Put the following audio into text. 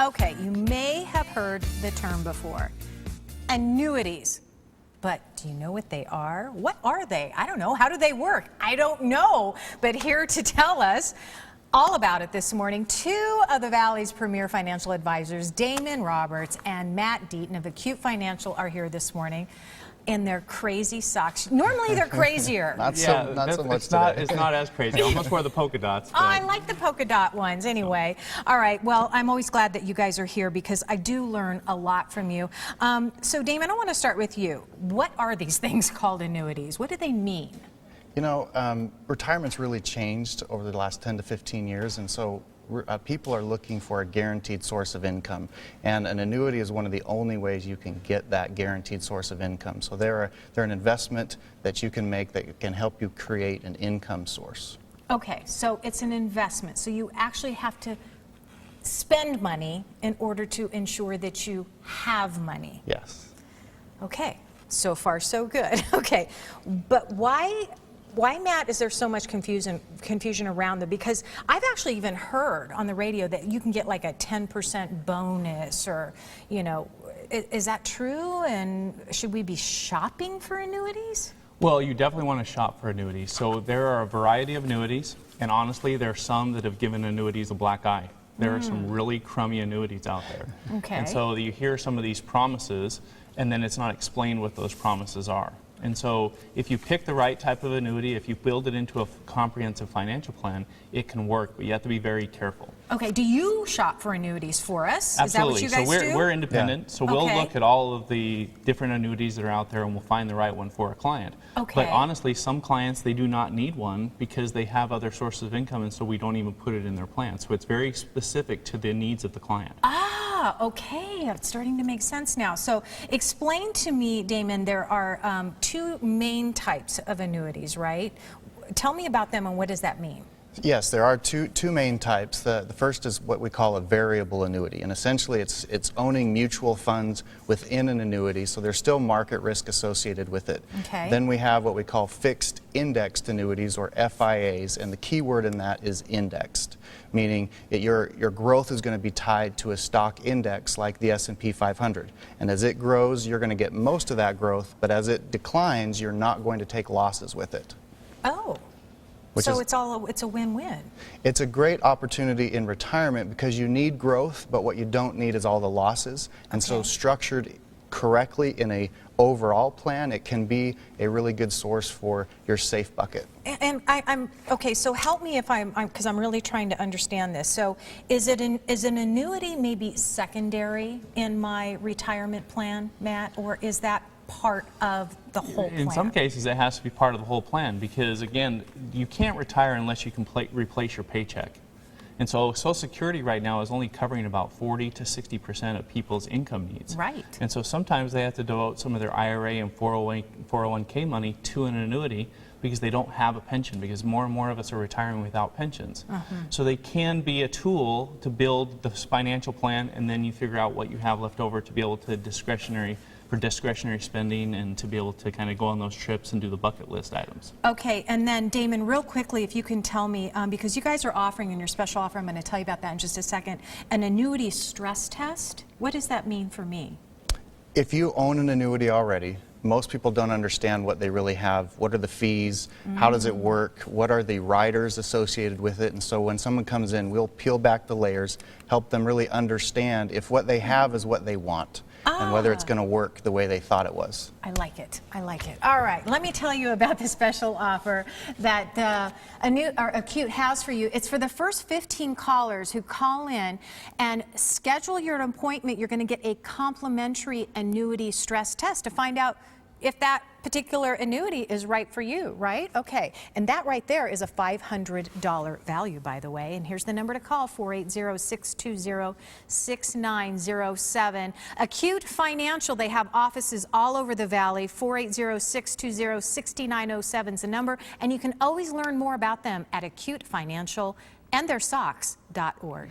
Okay, you may have heard the term before. Annuities. But do you know what they are? What are they? I don't know. How do they work? I don't know. But here to tell us all about it this morning, two of the Valley's premier financial advisors, Damon Roberts and Matt Deaton of Acute Financial, are here this morning in their crazy socks. Normally they're crazier. Not so much today. It's not as crazy. I almost wear the polka dots. Oh, I like the polka dot ones anyway. All right, well, I'm always glad that you guys are here because I do learn a lot from you. So, Damon, I want to start with you. What are these things called annuities? What do they mean? You know, retirement's really changed over the last 10 to 15 years, and so people are looking for a guaranteed source of income, and an annuity is one of the only ways you can get that guaranteed source of income. So they're an investment that you can make that can help you create an income source. Okay, so it's an investment. So you actually have to spend money in order to ensure that you have money. Yes. Okay, so far so good. Okay, but why, Matt, is there so much confusion around them? Because I've actually even heard on the radio that you can get like a 10% bonus, or, you know, is that true? And should we be shopping for annuities? Well, you definitely want to shop for annuities. So there are a variety of annuities, and honestly, there are some that have given annuities a black eye. There are some really crummy annuities out there. Okay. And so you hear some of these promises, and then it's not explained what those promises are. And so if you pick the right type of annuity, if you build it into a comprehensive financial plan, it can work, but you have to be very careful. Okay, do you shop for annuities for us? Absolutely. Is that what you guys do? We're independent, Yeah. so we'll Okay. look at all of the different annuities that are out there and we'll find the right one for a client. Okay. But honestly, some clients, they do not need one because they have other sources of income, and so we don't even put it in their plan. So it's very specific to the needs of the client. Ah, okay, it's starting to make sense now. So explain to me, Damon, there are two main types of annuities, right? Tell me about them and what does that mean? Yes, there are two main types. The first is what we call a variable annuity, and essentially it's owning mutual funds within an annuity, so there's still market risk associated with it. Okay. Then we have what we call fixed indexed annuities, or FIAs, and the key word in that is indexed, meaning your growth is going to be tied to a stock index like the S&P 500, and as it grows, you're going to get most of that growth, but as it declines, you're not going to take losses with it. Oh. So it's a win-win. It's a great opportunity in retirement because you need growth, but what you don't need is all the losses. And so structured correctly in a overall plan, it can be a really good source for your safe bucket. And I'm okay. So help me if because I'm really trying to understand this. So is an annuity maybe secondary in my retirement plan, Matt, or is that part of the whole plan? In some cases, it has to be part of the whole plan because, again, you can't retire unless you can replace your paycheck. And so Social Security right now is only covering about 40 to 60% of people's income needs. Right. And so sometimes they have to devote some of their IRA and 401k money to an annuity because they don't have a pension, because more and more of us are retiring without pensions. So they can be a tool to build the financial plan, and then you figure out what you have left over to be able to for discretionary spending and to be able to kind of go on those trips and do the bucket list items. Okay, and then Damon, real quickly, if you can tell me, because you guys are offering in your special offer, I'm going to tell you about that in just a second, an annuity stress test. What does that mean for me? If you own an annuity already, most people don't understand what they really have. What are the fees? How does it work? What are the riders associated with it? And so when someone comes in, we'll peel back the layers, help them really understand if what they have is what they want. And whether it's going to work the way they thought it was. I like it. I like it. All right, let me tell you about the special offer that Acute has for you. It's for the first 15 callers who call in and schedule your appointment. You're going to get a complimentary annuity stress test to find out if that particular annuity is right for you, right? Okay, and that right there is a $500 value, by the way. And here's the number to call, 480-620-6907. Acute Financial, they have offices all over the Valley. 480-620-6907 is the number. And you can always learn more about them at Acute Financial and their socks.org.